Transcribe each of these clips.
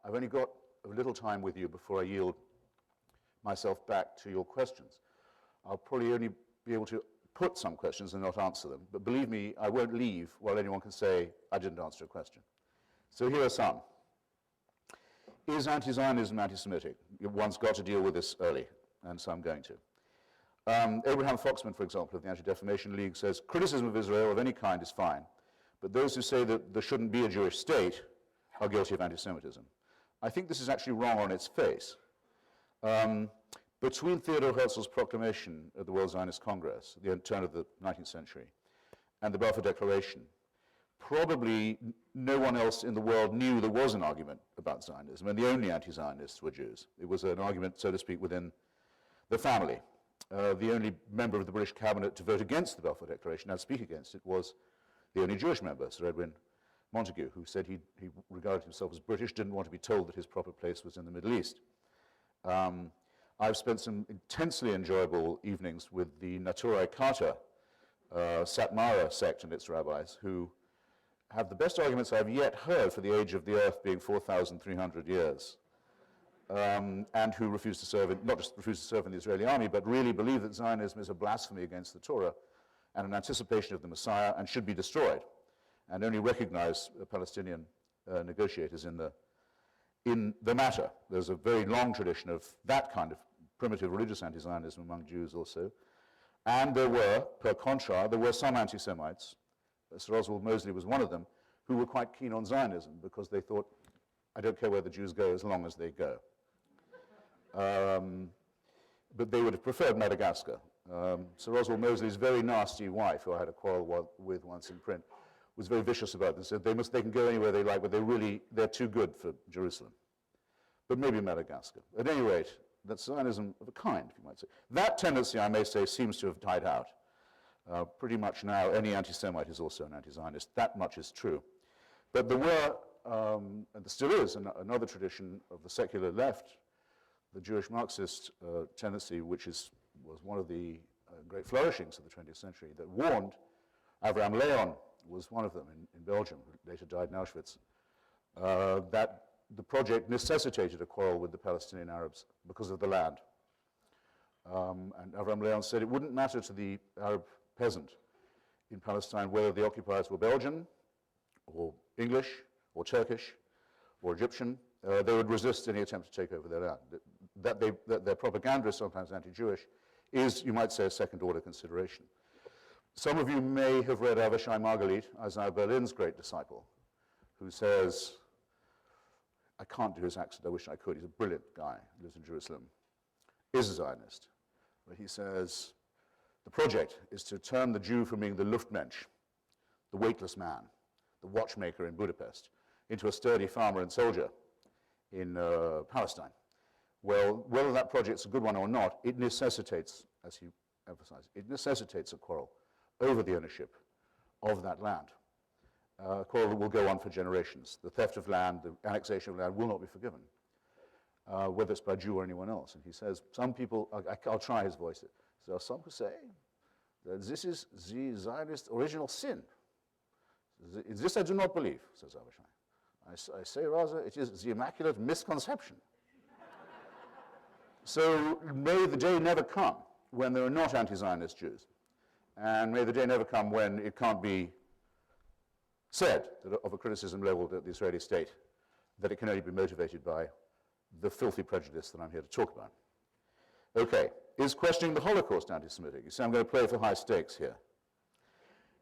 I've only got a little time with you before I yield myself back to your questions. I'll probably only be able to put some questions and not answer them. But believe me, I won't leave while anyone can say, I didn't answer a question. So here are some. Is anti-Zionism anti-Semitic? One's got to deal with this early, and so I'm going to. Abraham Foxman, for example, of the Anti-Defamation League says, criticism of Israel of any kind is fine, but those who say that there shouldn't be a Jewish state are guilty of anti-Semitism. I think this is actually wrong on its face. Between Theodor Herzl's proclamation at the World Zionist Congress, the turn of the 19th century, and the Balfour Declaration, probably no one else in the world knew there was an argument about Zionism, and the only anti-Zionists were Jews. It was an argument, so to speak, within the family. The only member of the British cabinet to vote against the Balfour Declaration and speak against it was the only Jewish member, Sir Edwin Montagu, who said he regarded himself as British, didn't want to be told that his proper place was in the Middle East. I've spent some intensely enjoyable evenings with the Naturai Kata Satmara sect and its rabbis, who have the best arguments I've yet heard for the age of the earth being 4,300 years, and who refuse to serve, not just refuse to serve in the Israeli army, but really believe that Zionism is a blasphemy against the Torah and an anticipation of the Messiah and should be destroyed, and only recognize Palestinian negotiators in the matter. There's a very long tradition of that kind of primitive religious anti-Zionism among Jews also. And there were, per contra, there were some anti-Semites, Sir Oswald Mosley was one of them, who were quite keen on Zionism because they thought, I don't care where the Jews go as long as they go. But they would have preferred Madagascar. Sir Oswald Mosley's very nasty wife, who I had a quarrel with once in print, was very vicious about this. Said they can go anywhere they like, but they're too good for Jerusalem. But maybe Madagascar. At any rate, that's Zionism of a kind, you might say. That tendency, I may say, seems to have died out. Pretty much now, any anti-Semite is also an anti-Zionist. That much is true. But there were, and there still is, another tradition of the secular left, the Jewish Marxist tendency, which was one of the great flourishings of the 20th century, that warned, Avraham Leon was one of them in Belgium, who later died in Auschwitz, that the project necessitated a quarrel with the Palestinian Arabs because of the land. And Avraham Leon said it wouldn't matter to the Arab peasant in Palestine whether the occupiers were Belgian, or English, or Turkish, or Egyptian. They would resist any attempt to take over their land. That their propaganda is sometimes anti-Jewish is, you might say, a second-order consideration. Some of you may have read Avishai Margalit, Isaiah Berlin's great disciple, who says, I can't do his accent, I wish I could, he's a brilliant guy, lives in Jerusalem, is a Zionist. But he says, the project is to turn the Jew from being the Luftmensch, the weightless man, the watchmaker in Budapest, into a sturdy farmer and soldier in Palestine. Well, whether that project's a good one or not, it necessitates, as he emphasized, it necessitates a quarrel over the ownership of that land. A quarrel that will go on for generations. The theft of land, the annexation of land will not be forgiven, whether it's by Jew or anyone else. And he says, some people, I'll try his voice, there are some who say that this is the Zionist original sin. This I do not believe, says Avishai. I say rather, it is the immaculate misconception. So may the day never come when there are not anti-Zionist Jews. And may the day never come when it can't be said that of a criticism leveled at the Israeli state that it can only be motivated by the filthy prejudice that I'm here to talk about. Okay, is questioning the Holocaust anti-Semitic? You see, I'm going to play for high stakes here.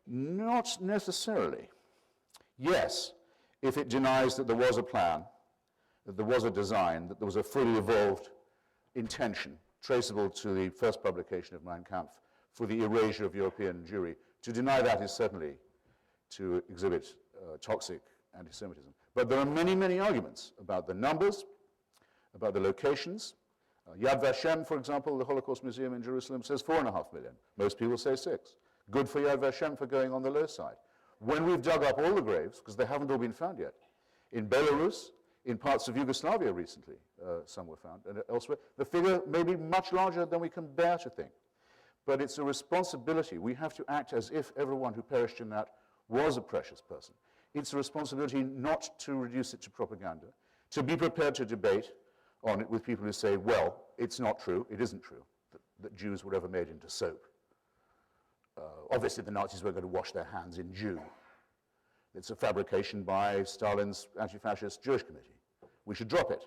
Not necessarily. Yes, if it denies that there was a plan, that there was a design, that there was a fully evolved intention traceable to the first publication of Mein Kampf for the erasure of European Jewry. To deny that is certainly to exhibit toxic anti-Semitism. But there are many, many arguments about the numbers, about the locations. Yad Vashem, for example, the Holocaust Museum in Jerusalem, says 4.5 million. Most people say 6. Good for Yad Vashem for going on the low side. When we've dug up all the graves, because they haven't all been found yet, in Belarus, in parts of Yugoslavia recently, some were found, and elsewhere, the figure may be much larger than we can bear to think. But it's a responsibility. We have to act as if everyone who perished in that was a precious person. It's a responsibility not to reduce it to propaganda, to be prepared to debate on it with people who say, well, it's not true, it isn't true, that Jews were ever made into soap. Obviously, the Nazis weren't going to wash their hands in Jew. It's a fabrication by Stalin's anti-fascist Jewish committee. We should drop it.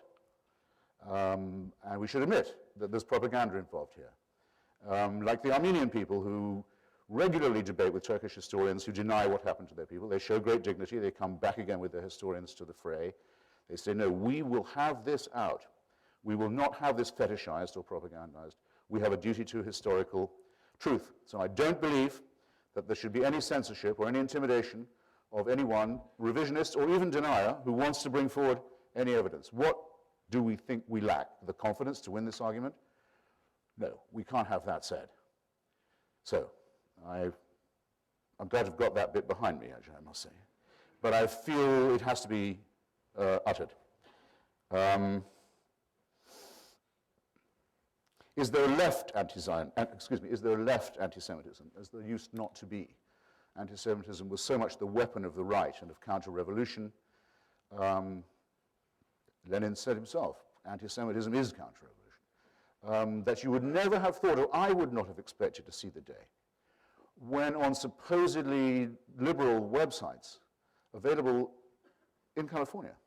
And we should admit that there's propaganda involved here. Like the Armenian people who regularly debate with Turkish historians who deny what happened to their people. They show great dignity. They come back again with their historians to the fray. They say, no, we will have this out. We will not have this fetishized or propagandized. We have a duty to historical truth. So I don't believe that there should be any censorship or any intimidation of anyone, revisionist or even denier, who wants to bring forward any evidence. What do we think we lack? The confidence to win this argument? No, we can't have that said. So, I'm glad I've got that bit behind me, actually, I must say. But I feel it has to be uttered. Is there a left is there a left anti-Semitism, as there used not to be? Anti-Semitism was so much the weapon of the right and of counter-revolution. Lenin said himself, anti-Semitism is counter-revolution. That you would never have thought, or I would not have expected to see the day, when on supposedly liberal websites available in California,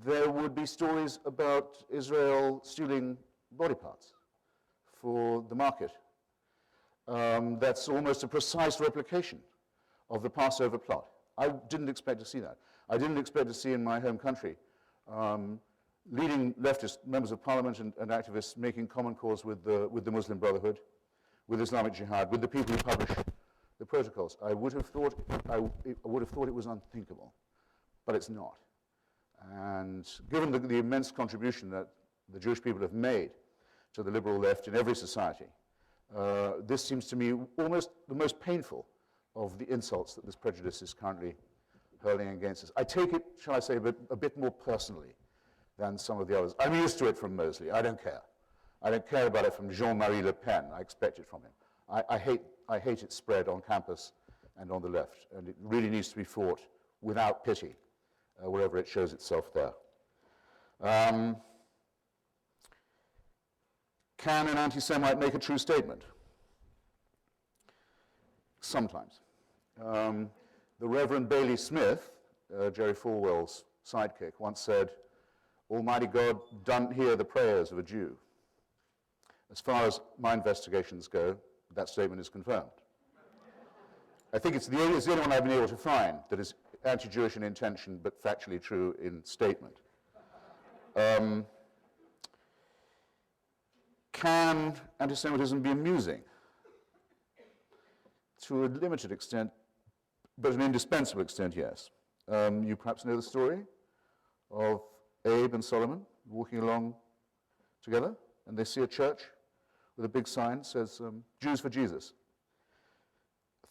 there would be stories about Israel stealing body parts for the market. That's almost a precise replication of the Passover plot. I didn't expect to see that. I didn't expect to see in my home country leading leftist members of parliament and activists making common cause with the Muslim Brotherhood, with Islamic Jihad, with the people who publish the protocols. I would have thought it was unthinkable, but it's not. And given the immense contribution that the Jewish people have made to the liberal left in every society, this seems to me almost the most painful of the insults that this prejudice is currently hurling against us. I take it, shall I say, a bit more personally than some of the others. I'm used to it from Mosley. I don't care. I don't care about it from Jean-Marie Le Pen. I expect it from him. I hate its spread on campus and on the left, and it really needs to be fought without pity wherever it shows itself there. Can an anti-Semite make a true statement? Sometimes. The Reverend Bailey Smith, Jerry Falwell's sidekick, once said, "Almighty God doesn't hear the prayers of a Jew." As far as my investigations go, that statement is confirmed. I think it's the only one I've been able to find that is anti-Jewish in intention but factually true in statement. Can anti-Semitism be amusing? To a limited extent, but an indispensable extent, yes. You perhaps know the story of Abe and Solomon walking along together, and they see a church with a big sign that says, Jews for Jesus.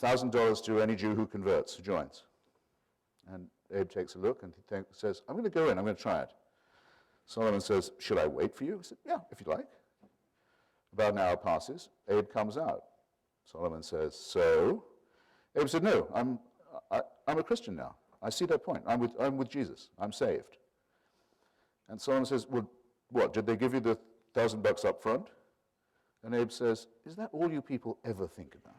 $1,000 to any Jew who converts, who joins. And Abe takes a look and he says, I'm going to go in, I'm going to try it. Solomon says, should I wait for you? He said, yeah, if you like. About an hour passes, Abe comes out. Solomon says, so? Abe said, no, I'm a Christian now. I see that point. I'm with Jesus. I'm saved. And Solomon says, well, what, did they give you the $1,000 up front? And Abe says, is that all you people ever think about?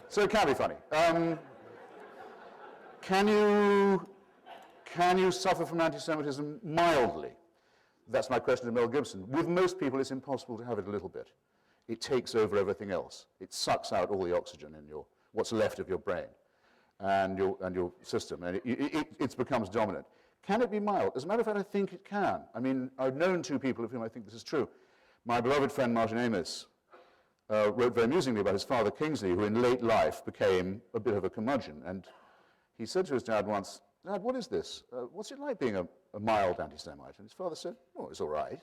So it can be funny. Can you suffer from anti-Semitism mildly? That's my question to Mel Gibson. With most people, it's impossible to have it a little bit. It takes over everything else. It sucks out all the oxygen in what's left of your brain and your system, and it becomes dominant. Can it be mild? As a matter of fact, I think it can. I mean, I've known two people of whom I think this is true. My beloved friend Martin Amis wrote very amusingly about his father Kingsley, who in late life became a bit of a curmudgeon. And he said to his dad once, Dad, what is this? What's it like being a mild anti-Semite? And his father said, oh, it's all right.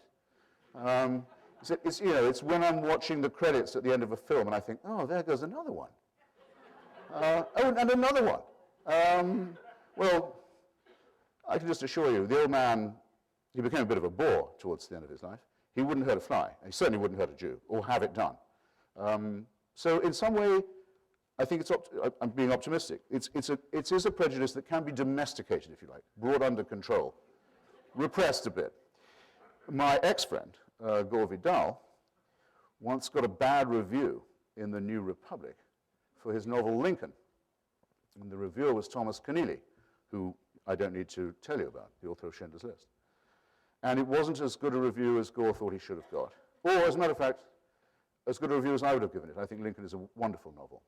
He said, it's when I'm watching the credits at the end of a film and I think, oh, there goes another one. Oh, and another one. Well, I can just assure you, the old man, he became a bit of a bore towards the end of his life. He wouldn't hurt a fly. He certainly wouldn't hurt a Jew or have it done. So in some way, I think I'm being optimistic. It is a prejudice that can be domesticated, if you like, brought under control, repressed a bit. My ex-friend, Gore Vidal, once got a bad review in the New Republic for his novel Lincoln. And the reviewer was Thomas Keneally, who I don't need to tell you about, the author of Schindler's List. And it wasn't as good a review as Gore thought he should have got. Or, as a matter of fact, as good a review as I would have given it. I think Lincoln is a wonderful novel.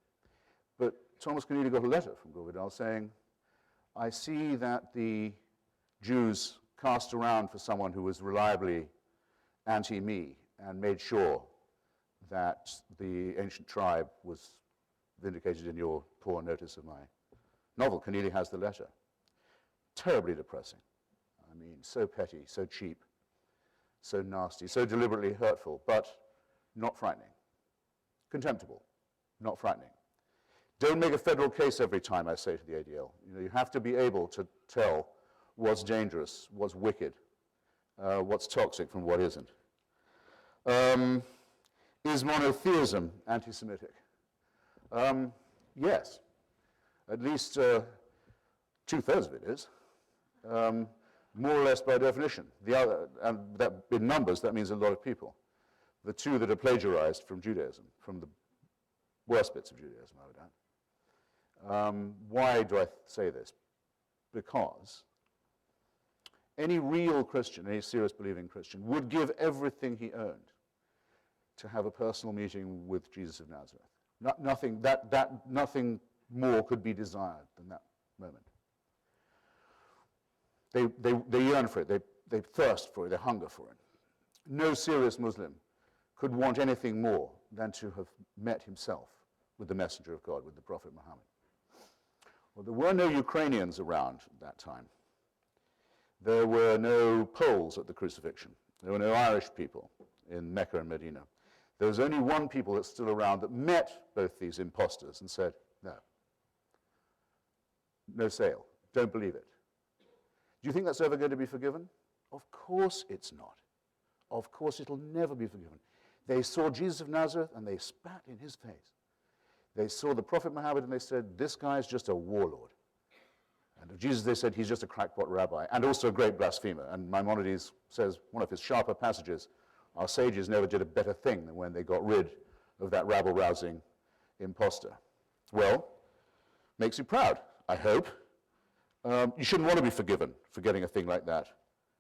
But Thomas Keneally got a letter from Gore Vidal saying, I see that the Jews cast around for someone who was reliably anti-me and made sure that the ancient tribe was vindicated in your poor notice of my novel. Keneally has the letter. Terribly depressing. I mean, so petty, so cheap, so nasty, so deliberately hurtful, but not frightening. Contemptible, not frightening. Don't make a federal case every time, I say to the ADL. You have to be able to tell what's dangerous, what's wicked, what's toxic from what isn't. Is monotheism anti-Semitic? Yes. At least two-thirds of it is, more or less by definition. The other, and that in numbers, that means a lot of people. The two that are plagiarized from Judaism, from the worst bits of Judaism, I would add. Why do I say this? Because any real Christian, any serious believing Christian, would give everything he owned to have a personal meeting with Jesus of Nazareth. Nothing more could be desired than that moment. They yearn for it, they thirst for it, they hunger for it. No serious Muslim could want anything more than to have met himself with the messenger of God, with the Prophet Muhammad. Well, there were no Ukrainians around at that time. There were no Poles at the crucifixion. There were no Irish people in Mecca and Medina. There was only one people that's still around that met both these imposters and said, no sale, don't believe it. Do you think that's ever going to be forgiven? Of course it's not. Of course it'll never be forgiven. They saw Jesus of Nazareth and they spat in his face. They saw the Prophet Muhammad and they said, this guy's just a warlord. And of Jesus they said, he's just a crackpot rabbi and also a great blasphemer. And Maimonides says, one of his sharper passages, our sages never did a better thing than when they got rid of that rabble-rousing impostor. Well, makes you proud, I hope. You shouldn't want to be forgiven for getting a thing like that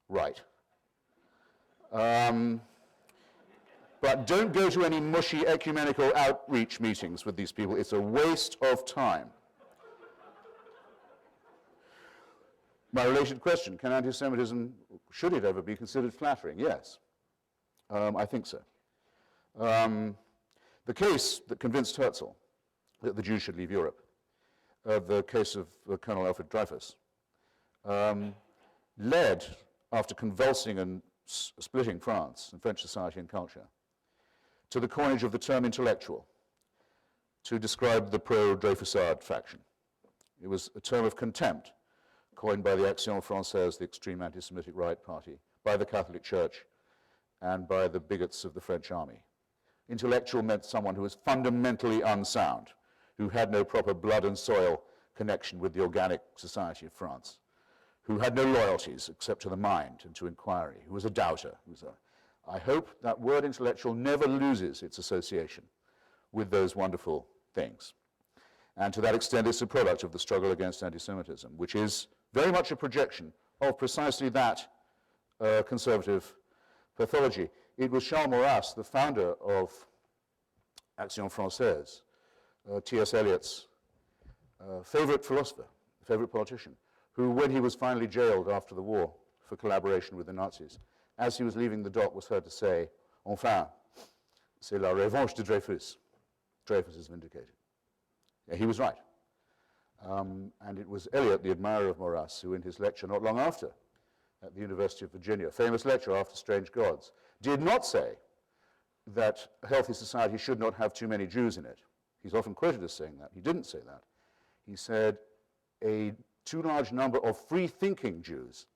right. But don't go to any mushy ecumenical outreach meetings with these people. It's a waste of time. My related question, can anti-Semitism, should it ever be considered flattering? Yes, I think so. The case that convinced Herzl that the Jews should leave Europe, the case of Colonel Alfred Dreyfus, led, after convulsing and splitting France and French society and culture, to the coinage of the term intellectual to describe the pro-Dreyfusard faction. It was a term of contempt coined by the Action Française, the extreme anti-Semitic right party, by the Catholic Church, and by the bigots of the French army. Intellectual meant someone who was fundamentally unsound, who had no proper blood and soil connection with the organic society of France, who had no loyalties except to the mind and to inquiry, who was a doubter. I hope that word intellectual never loses its association with those wonderful things. And to that extent, it's a product of the struggle against anti-Semitism, which is very much a projection of precisely that conservative pathology. It was Charles Maurras, the founder of Action Française, T.S. Eliot's favorite philosopher, favorite politician, who, when he was finally jailed after the war for collaboration with the Nazis, as he was leaving the dock, was heard to say, "Enfin, c'est la revanche de Dreyfus." Dreyfus is vindicated. Yeah, he was right. And it was Eliot, the admirer of Maurras, who in his lecture not long after at the University of Virginia, famous lecture After Strange Gods, did not say that a healthy society should not have too many Jews in it. He's often quoted as saying that. He didn't say that. He said a too large number of free-thinking Jews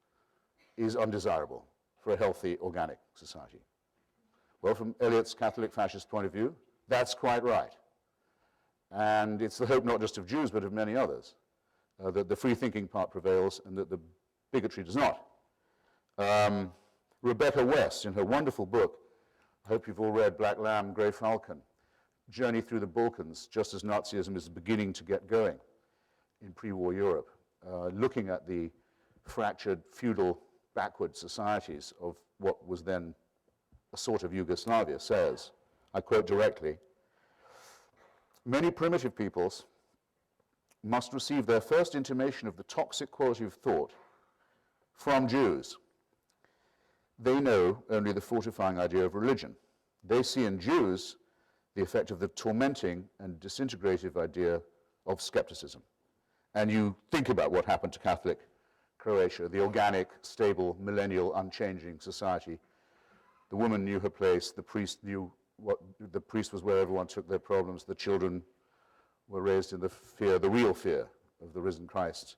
is undesirable for a healthy, organic society. Well, from Eliot's Catholic fascist point of view, that's quite right. And it's the hope not just of Jews, but of many others, that the free-thinking part prevails and that the bigotry does not. Rebecca West, in her wonderful book, I hope you've all read Black Lamb, Grey Falcon, Journey Through the Balkans, just as Nazism is beginning to get going in pre-war Europe, looking at the fractured, feudal, backward societies of what was then a sort of Yugoslavia, says, I quote directly, "Many primitive peoples must receive their first intimation of the toxic quality of thought from Jews. They know only the fortifying idea of religion. They see in Jews the effect of the tormenting and disintegrative idea of skepticism." And you think about what happened to Catholic Croatia, the organic, stable, millennial, unchanging society. The woman knew her place, the priest knew what the priest was where everyone took their problems, the children were raised in the fear, the real fear of the risen Christ,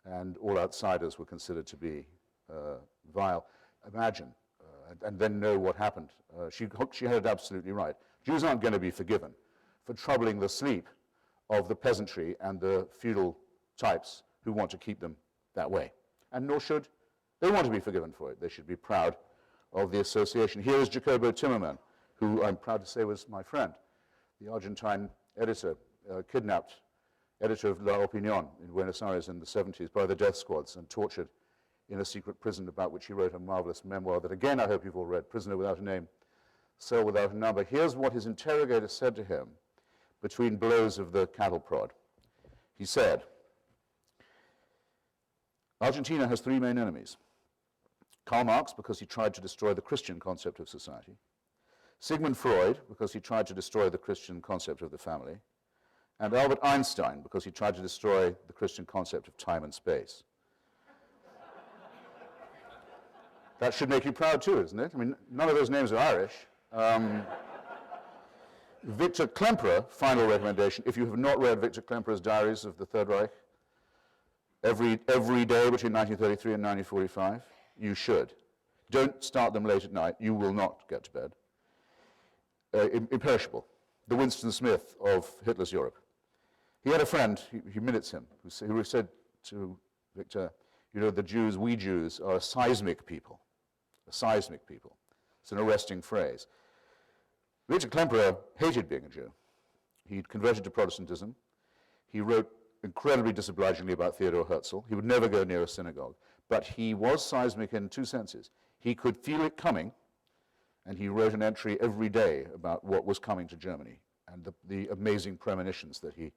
and all outsiders were considered to be vile. Imagine, and then know what happened. She had it absolutely right. Jews aren't going to be forgiven for troubling the sleep of the peasantry and the feudal types who want to keep them that way. And nor should they want to be forgiven for it. They should be proud of the association. Here is Jacobo Timmerman, who I'm proud to say was my friend, the Argentine editor, kidnapped editor of La Opinión in Buenos Aires in the 70s by the death squads and tortured in a secret prison, about which he wrote a marvelous memoir that, again, I hope you've all read, Prisoner Without a Name, Cell Without a Number. Here's what his interrogator said to him between blows of the cattle prod. He said, "Argentina has three main enemies. Karl Marx, because he tried to destroy the Christian concept of society. Sigmund Freud, because he tried to destroy the Christian concept of the family. And Albert Einstein, because he tried to destroy the Christian concept of time and space." That should make you proud too, isn't it? I mean, none of those names are Irish. Victor Klemperer, final recommendation. If you have not read Victor Klemperer's Diaries of the Third Reich, every day between 1933 and 1945, you should. Don't start them late at night. You will not get to bed. Imperishable. The Winston Smith of Hitler's Europe. He had a friend, he minutes him, who said to Victor, you know, the Jews, we Jews, are a seismic people. A seismic people. It's an arresting phrase. Victor Klemperer hated being a Jew. He'd converted to Protestantism. He wrote incredibly disobligingly about Theodor Herzl. He would never go near a synagogue. But he was seismic in two senses. He could feel it coming, and he wrote an entry every day about what was coming to Germany and the amazing premonitions that he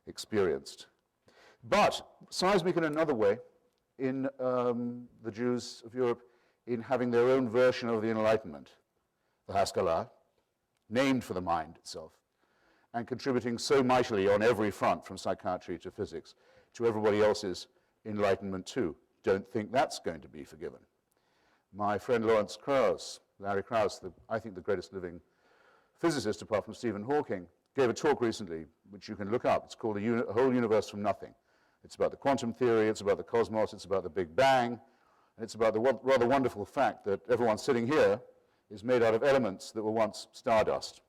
experienced. But seismic in another way, in the Jews of Europe, in having their own version of the Enlightenment, the Haskalah, named for the mind itself, and contributing so mightily on every front, from psychiatry to physics, to everybody else's enlightenment too. Don't think that's going to be forgiven. My friend Lawrence Krauss, Larry Krauss, I think the greatest living physicist apart from Stephen Hawking, gave a talk recently, which you can look up. It's called A Whole Universe from Nothing. It's about the quantum theory, it's about the cosmos, it's about the Big Bang, and it's about the rather wonderful fact that everyone sitting here is made out of elements that were once stardust.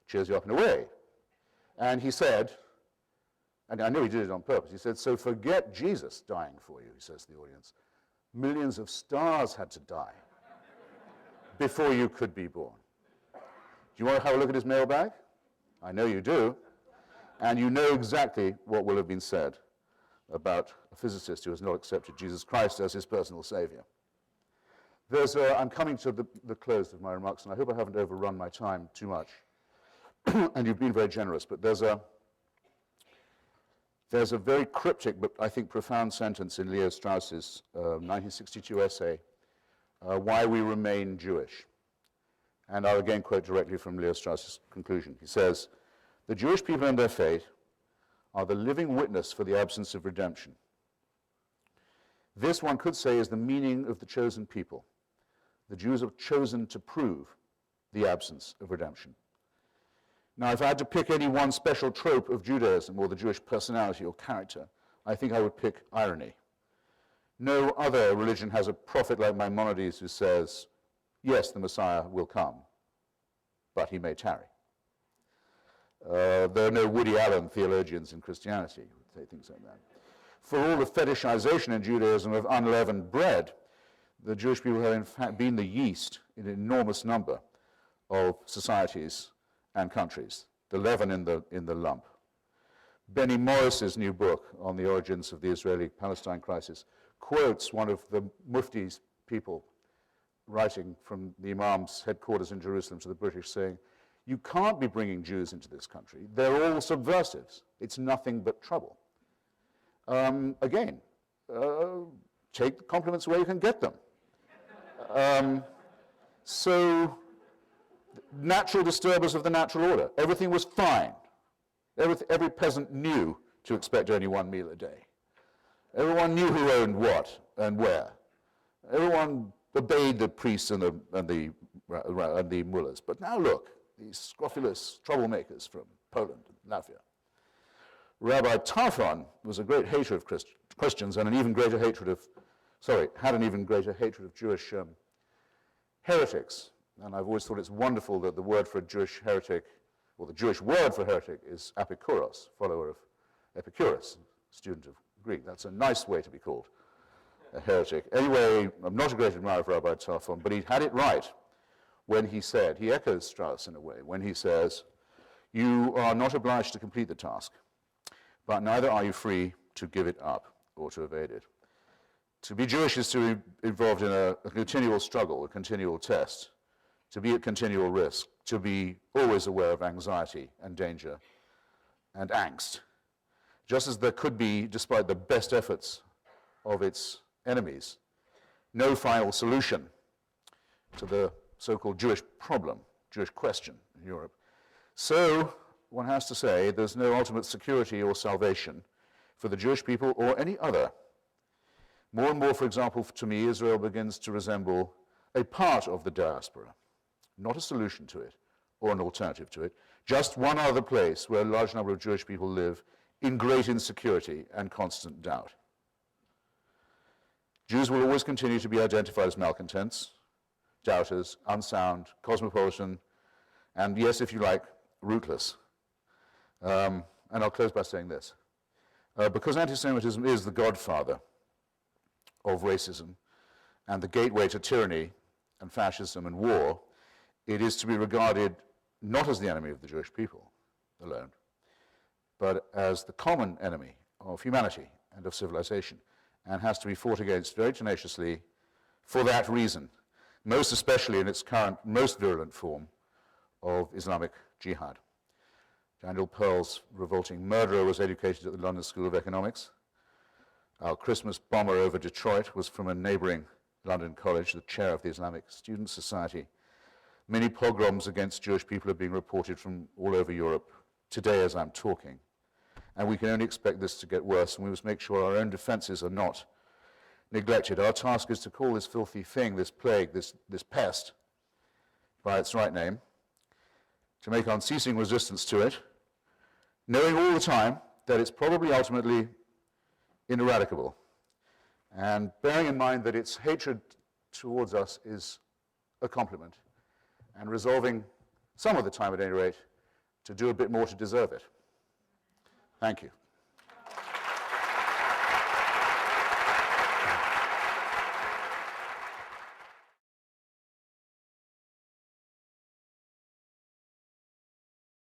Cheers you up in a way. And he said, and I know he did it on purpose, he said, so forget Jesus dying for you, he says to the audience. Millions of stars had to die before you could be born. Do you want to have a look at his mailbag? I know you do. And you know exactly what will have been said about a physicist who has not accepted Jesus Christ as his personal savior. I'm coming to the close of my remarks, and I hope I haven't overrun my time too much. And you've been very generous, but there's a very cryptic but I think profound sentence in Leo Strauss's 1962 essay, Why We Remain Jewish. And I'll again quote directly from Leo Strauss's conclusion. He says, the Jewish people and their fate are the living witness for the absence of redemption. This, one could say, is the meaning of the chosen people. The Jews are chosen to prove the absence of redemption. Now, if I had to pick any one special trope of Judaism or the Jewish personality or character, I think I would pick irony. No other religion has a prophet like Maimonides who says, yes, the Messiah will come, but he may tarry. There are no Woody Allen theologians in Christianity who would say things like that. For all the fetishization in Judaism of unleavened bread, the Jewish people have in fact been the yeast in an enormous number of societies and countries, the leaven in the lump. Benny Morris's new book on the origins of the Israeli-Palestine crisis quotes one of the Mufti's people writing from the Imam's headquarters in Jerusalem to the British saying, you can't be bringing Jews into this country. They're all subversives. It's nothing but trouble. Again, take the compliments where you can get them. So, natural disturbers of the natural order. Everything was fine. Every peasant knew to expect only one meal a day. Everyone knew who owned what and where. Everyone obeyed the priests and the mullahs. But now look, these scrofulous troublemakers from Poland and Latvia. Rabbi Tarfon was a great hater of Christians and had an even greater hatred of Jewish heretics. And I've always thought it's wonderful that the word for a Jewish heretic, or the Jewish word for heretic, is apikuros, follower of Epicurus, student of Greek. That's a nice way to be called a heretic. Anyway, I'm not a great admirer of Rabbi Tarfon, but he had it right when he said, he echoes Strauss in a way, when he says, you are not obliged to complete the task, but neither are you free to give it up or to evade it. To be Jewish is to be involved in a continual struggle, a continual test, to be at continual risk, to be always aware of anxiety and danger and angst. Just as there could be, despite the best efforts of its enemies, no final solution to the so-called Jewish problem, Jewish question in Europe, so one has to say there's no ultimate security or salvation for the Jewish people or any other. More and more, for example, to me, Israel begins to resemble a part of the diaspora, not a solution to it or an alternative to it, just one other place where a large number of Jewish people live in great insecurity and constant doubt. Jews will always continue to be identified as malcontents, doubters, unsound, cosmopolitan, and yes, if you like, rootless. And I'll close by saying this. Because anti-Semitism is the godfather of racism and the gateway to tyranny and fascism and war, it is to be regarded not as the enemy of the Jewish people alone, but as the common enemy of humanity and of civilization, and has to be fought against very tenaciously for that reason, most especially in its current, most virulent form of Islamic jihad. Daniel Pearl's revolting murderer was educated at the London School of Economics. Our Christmas bomber over Detroit was from a neighboring London college, the chair of the Islamic Student Society. Many pogroms against Jewish people are being reported from all over Europe today as I'm talking. And we can only expect this to get worse, and we must make sure our own defenses are not neglected. Our task is to call this filthy thing, this plague, this pest, by its right name, to make unceasing resistance to it, knowing all the time that it's probably ultimately ineradicable, and bearing in mind that its hatred towards us is a compliment, and resolving some of the time at any rate to do a bit more to deserve it. Thank you.